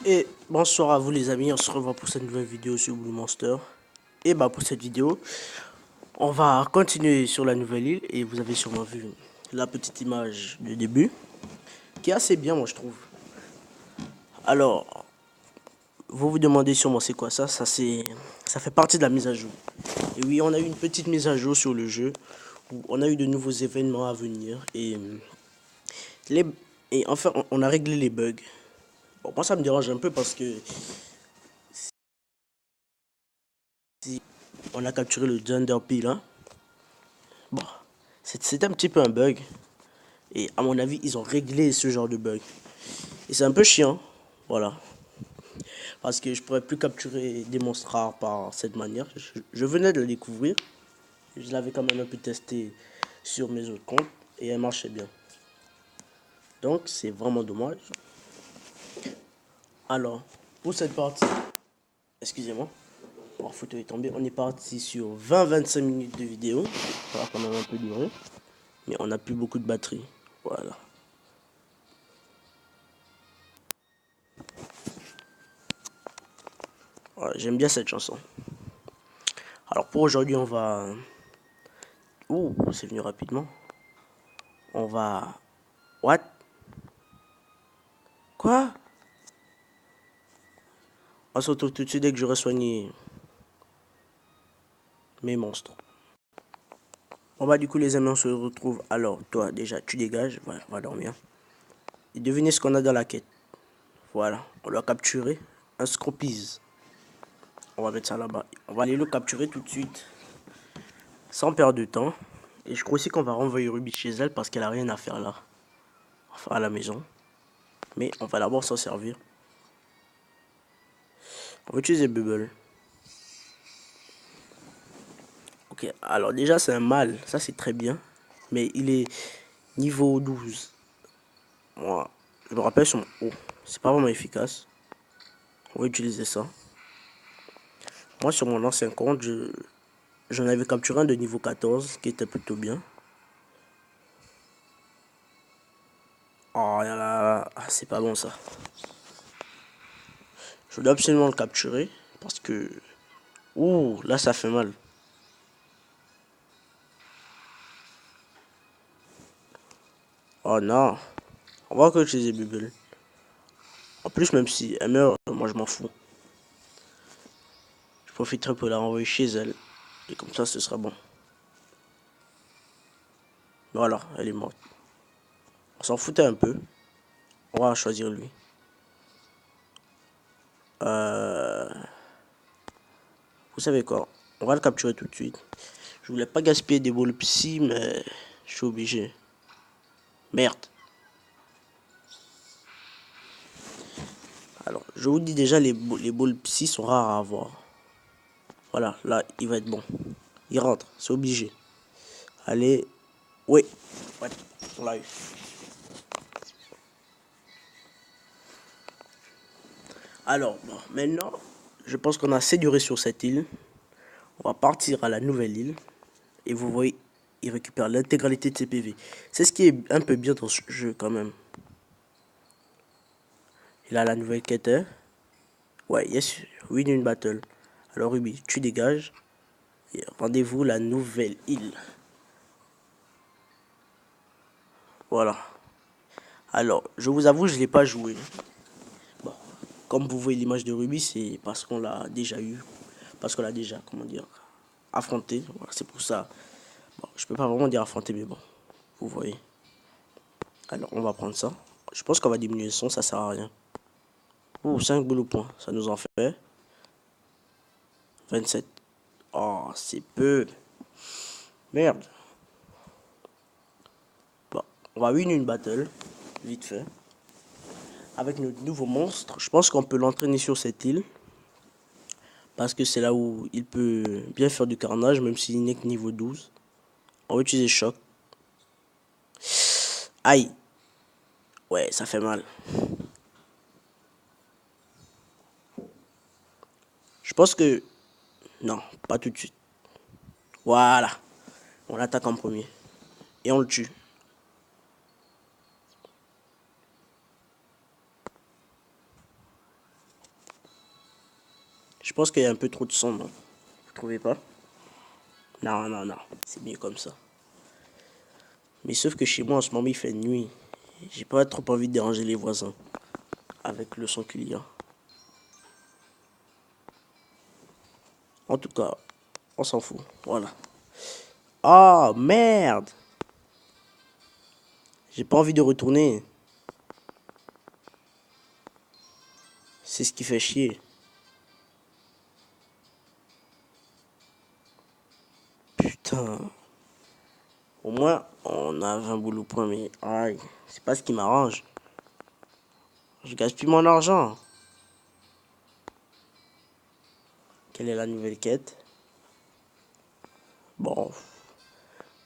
Et bonsoir à vous les amis, on se revoit pour cette nouvelle vidéo sur Blue Monster. Et bah pour cette vidéo, on va continuer sur la nouvelle île et vous avez sûrement vu la petite image de début qui est assez bien moi je trouve. Alors, vous vous demandez sûrement c'est quoi ça? Ça fait partie de la mise à jour. Et oui, on a eu une petite mise à jour sur le jeu où on a eu de nouveaux événements à venir les et enfin on a réglé les bugs. Bon, moi ça me dérange un peu parce que si on a capturé le Gender Peel, hein. Bon, c'était un petit peu un bug. Et à mon avis, ils ont réglé ce genre de bug. Et c'est un peu chiant. Voilà. Parce que je pourrais plus capturer des monstres rares par cette manière. Je venais de le découvrir. Je l'avais quand même un peu testé sur mes autres comptes. Et elle marchait bien. Donc c'est vraiment dommage. Alors, pour cette partie, excusez-moi. La photo est tombée. On est parti sur 20-25 minutes de vidéo. Ça va quand même un peu durer. Mais on n'a plus beaucoup de batterie. Voilà. Voilà, j'aime bien cette chanson. Alors pour aujourd'hui, on va... Ouh, c'est venu rapidement. On va... What? Quoi? On se retrouve tout de suite dès que j'aurai soigné mes monstres. Bon bah du coup les amis, on se retrouve. Alors toi déjà, tu dégages. Voilà, on va dormir. Et devinez ce qu'on a dans la quête. Voilà, on l'a capturé. Un Scropies. On va mettre ça là-bas. On va aller le capturer tout de suite. Sans perdre de temps. Et je crois aussi qu'on va renvoyer Ruby chez elle parce qu'elle a rien à faire là. Enfin à la maison. Mais on va d'abord s'en servir. On va utiliser Bubble. Ok, alors déjà c'est un mâle, ça c'est très bien. Mais il est niveau 12. Moi, je me rappelle sur mon haut. C'est pas vraiment efficace. On va utiliser ça. Moi sur mon ancien compte, j'en avais capturé un de niveau 14 qui était plutôt bien. Oh là là, c'est pas bon ça. Je dois absolument le capturer parce que... Ouh, là ça fait mal. Oh non. On va encore utiliser Bubble. En plus, même si elle meurt, moi je m'en fous. Je profiterai pour la renvoyer chez elle. Et comme ça, ce sera bon. Voilà, elle est morte. On s'en foutait un peu. On va choisir lui. Vous savez quoi? On va le capturer tout de suite. Je voulais pas gaspiller des balles psy, mais je suis obligé. Merde. Alors, je vous dis déjà, les balles psy sont rares à avoir. Voilà, là, il va être bon. Il rentre, c'est obligé. Allez. Oui. Ouais, on l'a eu. Alors, bon, maintenant, je pense qu'on a assez duré sur cette île. On va partir à la nouvelle île. Et vous voyez, il récupère l'intégralité de ses PV. C'est ce qui est un peu bien dans ce jeu quand même. Il a la nouvelle quête. Hein. Ouais, yes, win une battle. Alors Ruby, tu dégages. Et rendez-vous la nouvelle île. Voilà. Alors, je vous avoue, je ne l'ai pas joué. Bon, comme vous voyez l'image de Ruby, c'est parce qu'on l'a déjà eu. Parce qu'on l'a déjà, comment dire, affronté. Voilà, c'est pour ça. Bon, je peux pas vraiment dire affronté, mais bon, vous voyez. Alors, on va prendre ça. Je pense qu'on va diminuer le son, ça sert à rien. Ouh, 5 boules au point, ça nous en fait 27. Oh, c'est peu. Merde. Bon, on va win une battle, vite fait. Avec notre nouveau monstre, je pense qu'on peut l'entraîner sur cette île. Parce que c'est là où il peut bien faire du carnage, même s'il n'est que niveau 12. On va utiliser choc. Aïe. Ouais, ça fait mal. Je pense que... Non, pas tout de suite. Voilà. On l'attaque en premier. Et on le tue. Je pense qu'il y a un peu trop de son, non? Vous trouvez pas? Non, non, non. C'est mieux comme ça. Mais sauf que chez moi, en ce moment, il fait nuit. J'ai pas trop envie de déranger les voisins avec le son qu'il y a. En tout cas, on s'en fout. Voilà. Ah, merde! J'ai pas envie de retourner. C'est ce qui fait chier. Putain. Au moins, on a 20 boules au point, mais aïe, c'est pas ce qui m'arrange. Je gaspille mon argent. Quelle est la nouvelle quête? Bon,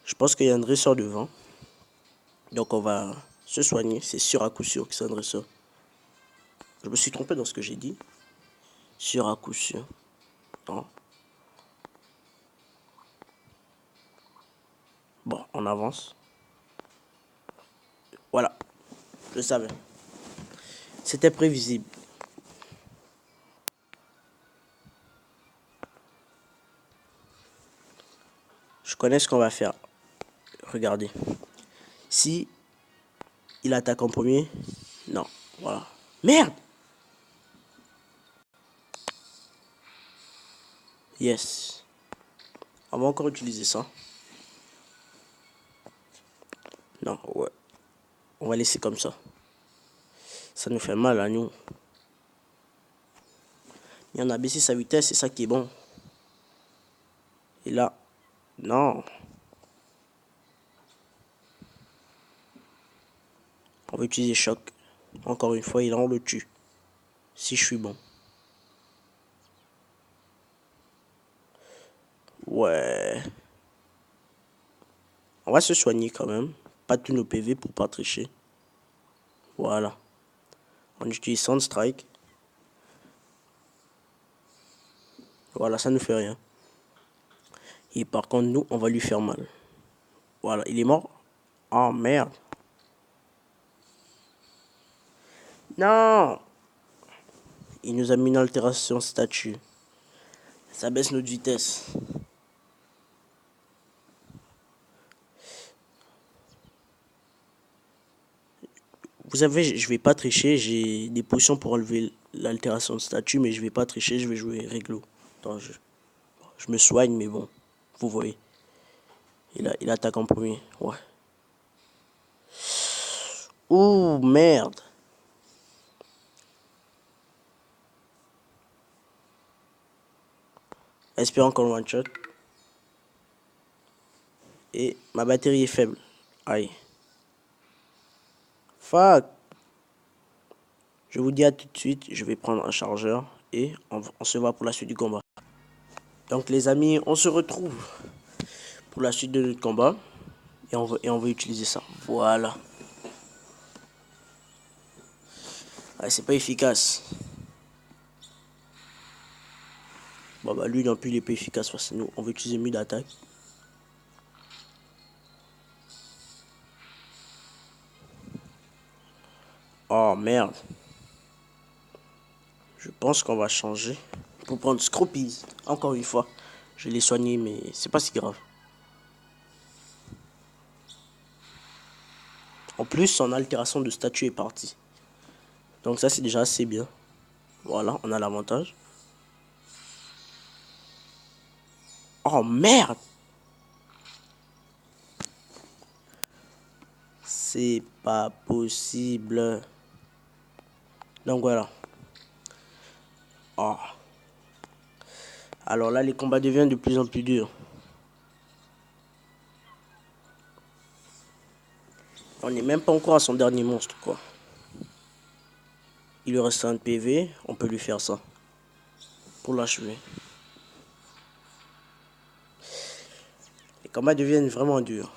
je pense qu'il y a un dresseur devant. Donc on va se soigner. C'est sûr à coup sûr que c'est un dresseur. Je me suis trompé dans ce que j'ai dit. Sûr à coup sûr. Non. Bon, on avance. Voilà, je savais. C'était prévisible. Je connais ce qu'on va faire. Regardez. Si il attaque en premier, non. Voilà. Merde! Yes. On va encore utiliser ça. Non, ouais. On va laisser comme ça. Ça nous fait mal à nous. Il en a baissé sa vitesse, c'est ça qui est bon. Et là, non. On va utiliser choc. Encore une fois, il en le tue. Si je suis bon. Ouais. On va se soigner quand même. Pas tous nos PV pour pas tricher. Voilà. On utilise Soundstrike. Voilà, ça ne fait rien. Et par contre, nous, on va lui faire mal. Voilà, il est mort. Oh merde. Non! Il nous a mis une altération statut. Ça baisse notre vitesse. Vous savez, je vais pas tricher. J'ai des potions pour enlever l'altération de statut, mais je vais pas tricher. Je vais jouer réglo. Attends, je me soigne, mais bon. Vous voyez. Il attaque en premier. Ouais. Ouh, merde. Espérons qu'on one shot. Et ma batterie est faible. Aïe. Fuck. Je vous dis à tout de suite. Je vais prendre un chargeur. Et on se voit pour la suite du combat. Donc les amis, on se retrouve pour la suite de notre combat. Et on va utiliser ça. Voilà. Ah, c'est pas efficace. Bon bah lui non plus il est pas efficace face à nous. On va utiliser mieux d'attaque. Oh merde. Je pense qu'on va changer. Pour prendre Scropies. Encore une fois. Je l'ai soigné mais c'est pas si grave. En plus son altération de statut est partie. Donc ça c'est déjà assez bien. Voilà, on a l'avantage. Oh merde. C'est pas possible. Donc voilà. Oh. Alors là les combats deviennent de plus en plus durs. On n'est même pas encore à son dernier monstre quoi. Il lui reste un PV, on peut lui faire ça. Pour l'achever. Les combats deviennent vraiment durs.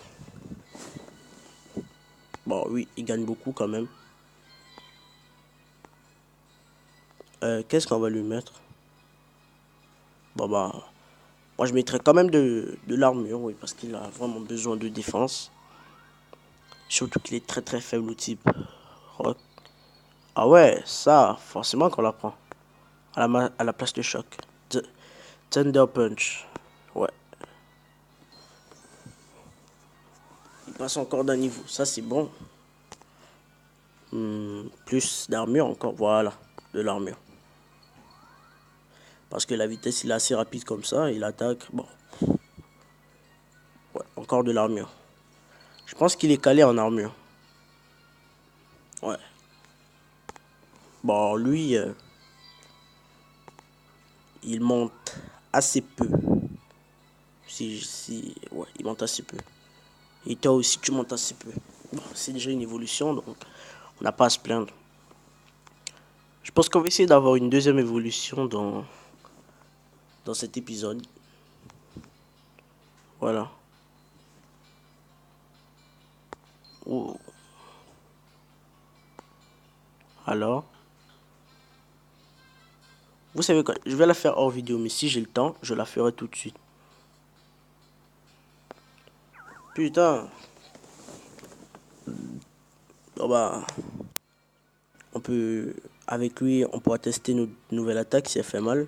Bon oui, il gagne beaucoup quand même. Qu'est-ce qu'on va lui mettre? Bon bah, moi je mettrais quand même de l'armure, oui, parce qu'il a vraiment besoin de défense. Surtout qu'il est très très faible au type rock. Ah ouais, ça, forcément qu'on la prend. À la place de choc. Thunder Punch. Ouais. Il passe encore d'un niveau. Ça, c'est bon. Plus d'armure encore. Voilà. De l'armure. Parce que la vitesse, il est assez rapide comme ça. Il attaque. Bon. Ouais. Encore de l'armure. Je pense qu'il est calé en armure. Ouais. Bon, lui, il monte assez peu. Ouais, il monte assez peu. Et toi aussi, tu montes assez peu. Bon, c'est déjà une évolution, donc on n'a pas à se plaindre. Je pense qu'on va essayer d'avoir une deuxième évolution dans cet épisode. Voilà. Oh. Alors, vous savez quoi? Je vais la faire hors vidéo, mais si j'ai le temps, je la ferai tout de suite. Putain. Oh bah, on peut, avec lui, on pourra tester notre nouvelle attaque si elle fait mal.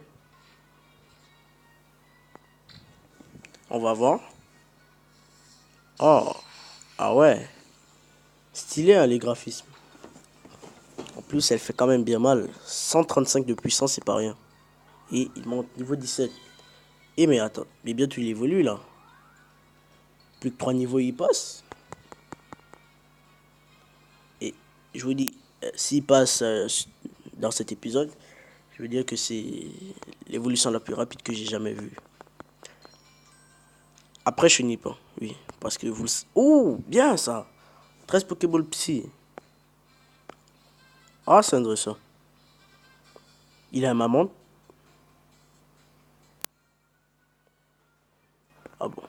On va voir. Oh, ah ouais. Stylé, hein, les graphismes. En plus, elle fait quand même bien mal. 135 de puissance, c'est pas rien. Et il monte niveau 17. Et mais attends, mais bientôt il évolue là. Plus que 3 niveaux, il passe. Et je vous dis, s'il passe dans cet épisode, je veux dire que c'est l'évolution la plus rapide que j'ai jamais vue. Après, je finis pas, oui. Parce que vous... Oh, bien ça. 13 Pokéball Psy. Ah, c'est intéressant. Il a un maman. Ah bon.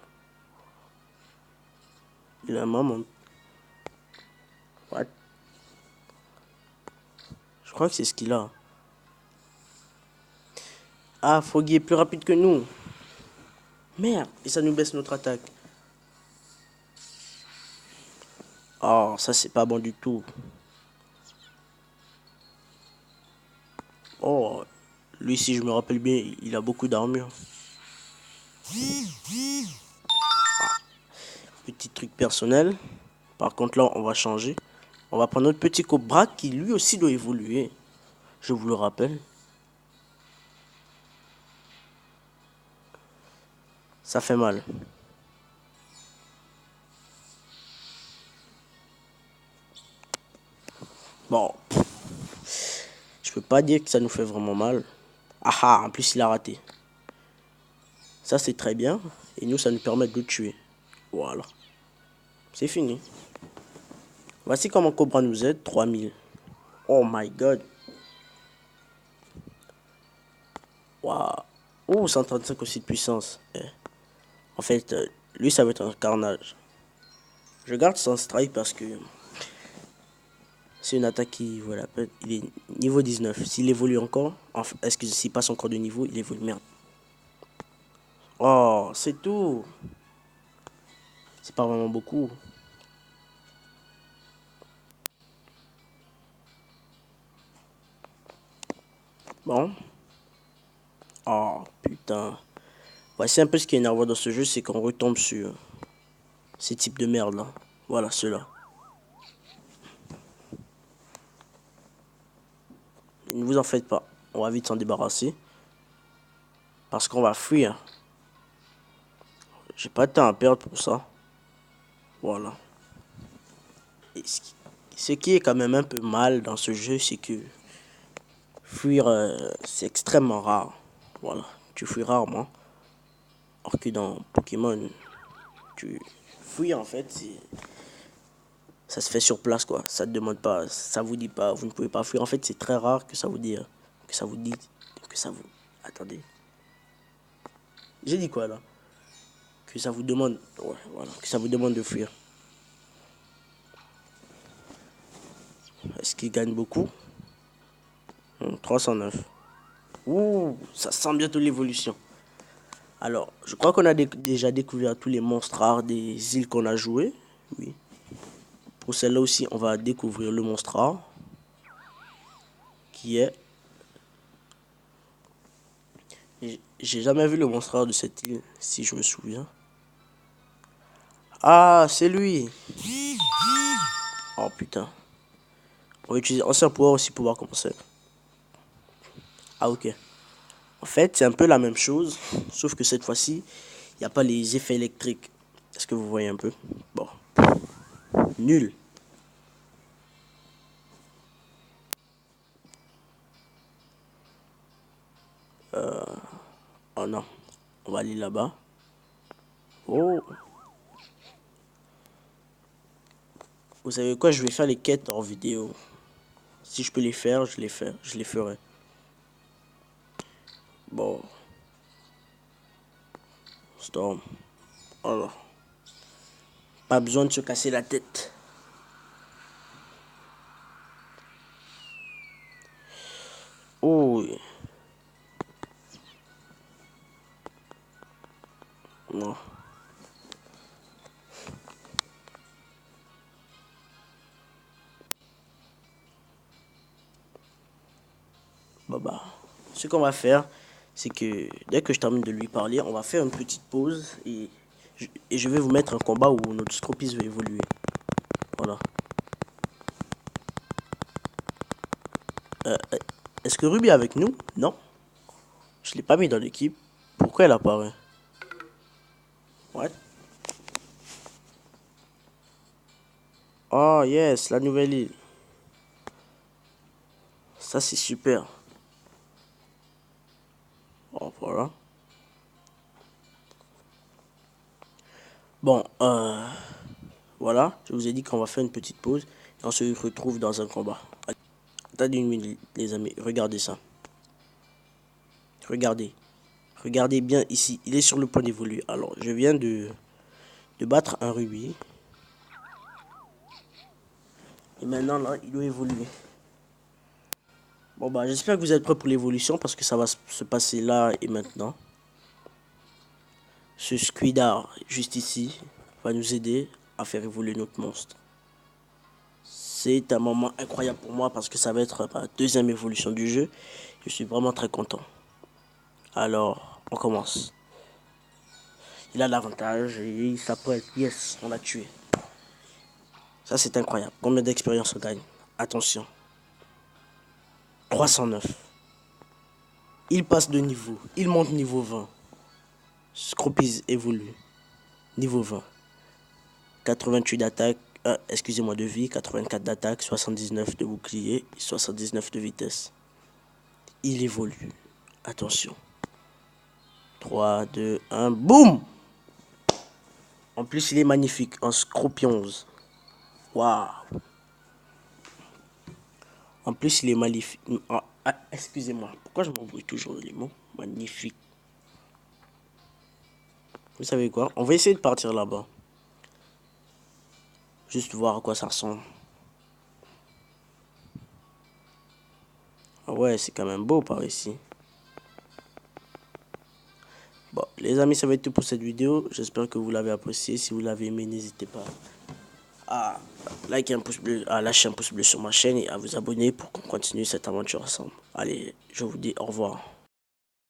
Il a un maman. What? Je crois que c'est ce qu'il a. Ah, Froggy est plus rapide que nous. Merde. Et ça nous baisse notre attaque. Oh, ça c'est pas bon du tout. Oh, lui si je me rappelle bien, il a beaucoup d'armure. Petit truc personnel. Par contre là, on va changer. On va prendre notre petit Cobra qui lui aussi doit évoluer. Je vous le rappelle. Ça fait mal. Bon, je peux pas dire que ça nous fait vraiment mal. Ah ah, en plus il a raté. Ça c'est très bien. Et nous, ça nous permet de le tuer. Voilà. C'est fini. Voici comment Cobra nous aide. 3000. Oh my god. Waouh. Oh, 135 aussi de puissance. En fait, lui, ça va être un carnage. Je garde son strike parce que c'est une attaque qui vaut la peine. Il est niveau 19. S'il évolue encore, est-ce que s'il passe encore de niveau, il évolue. Merde. Oh, c'est tout. C'est pas vraiment beaucoup. Bon. Oh, putain. Voici un peu ce qui est énervant dans ce jeu, c'est qu'on retombe sur ces types de merde là. Voilà, ceux-là. Ne vous en faites pas. On va vite s'en débarrasser. Parce qu'on va fuir. J'ai pas de temps à perdre pour ça. Voilà. Et ce qui est quand même un peu mal dans ce jeu, c'est que fuir, c'est extrêmement rare. Voilà. Tu fuis rarement. Alors que dans Pokémon, tu fuis en fait, ça se fait sur place quoi. Ça te demande pas, ça vous dit pas, vous ne pouvez pas fuir. En fait, c'est très rare que ça vous dise, que ça vous dit, que ça vous. Attendez. J'ai dit quoi là? Que ça vous demande, ouais, voilà, que ça vous demande de fuir. Est-ce qu'il gagne beaucoup? 309. Ouh, ça sent bientôt l'évolution. Alors, je crois qu'on a déjà découvert tous les monstres rares des îles qu'on a jouées. Oui. Pour celle-là aussi, on va découvrir le monstre rare. Qui est J'ai jamais vu le monstre de cette île, si je me souviens. Ah, c'est lui. Oh putain. On va utiliser ancien pouvoir aussi pour voir comment c'est. Ah ok. En fait, c'est un peu la même chose, sauf que cette fois-ci, il n'y a pas les effets électriques. Est-ce que vous voyez un peu? Bon. Nul. Oh non. On va aller là-bas. Oh. Vous savez quoi? Je vais faire les quêtes en vidéo. Si je peux les faire, je les fais. Je les ferai. Bon. Storm. Oh là. Pas besoin de se casser la tête. Oh. Non. Bah. Ce qu'on va faire, c'est que dès que je termine de lui parler, on va faire une petite pause et je vais vous mettre un combat où notre Scropis va évoluer. Voilà. Est-ce que Ruby est avec nous? Non. Je l'ai pas mis dans l'équipe. Pourquoi elle apparaît? What? Oh yes, la nouvelle île. Ça c'est super. Oh voilà. Bon, voilà. Je vous ai dit qu'on va faire une petite pause et on se retrouve dans un combat. Attendez une minute, les amis. Regardez ça. Regardez. Regardez bien ici. Il est sur le point d'évoluer. Alors, je viens de battre un rubis. Et maintenant, là, il doit évoluer. Bon, bah, j'espère que vous êtes prêts pour l'évolution parce que ça va se passer là et maintenant. Ce Squidard, juste ici, va nous aider à faire évoluer notre monstre. C'est un moment incroyable pour moi parce que ça va être ma deuxième évolution du jeu. Je suis vraiment très content. Alors, on commence. Il a l'avantage et il s'apprête. Yes, on l'a tué. Ça, c'est incroyable. Combien d'expérience on gagne? Attention. 309. Il passe de niveau. Il monte niveau 20. Scropies évolue. Niveau 20. 88 d'attaque. Excusez-moi, de vie. 84 d'attaque. 79 de bouclier. 79 de vitesse. Il évolue. Attention. 3, 2, 1. Boum! En plus, il est magnifique. Un Scorpions. Waouh! En plus, il est magnifique. Excusez-moi. Pourquoi je m'embrouille toujours les mots? Magnifique. Vous savez quoi? On va essayer de partir là-bas. Juste voir à quoi ça ressemble. Ah ouais, c'est quand même beau par ici. Bon, les amis, ça va être tout pour cette vidéo. J'espère que vous l'avez apprécié. Si vous l'avez aimé, n'hésitez pas à liker un pouce bleu, à lâcher un pouce bleu sur ma chaîne et à vous abonner pour qu'on continue cette aventure ensemble. Allez, je vous dis au revoir.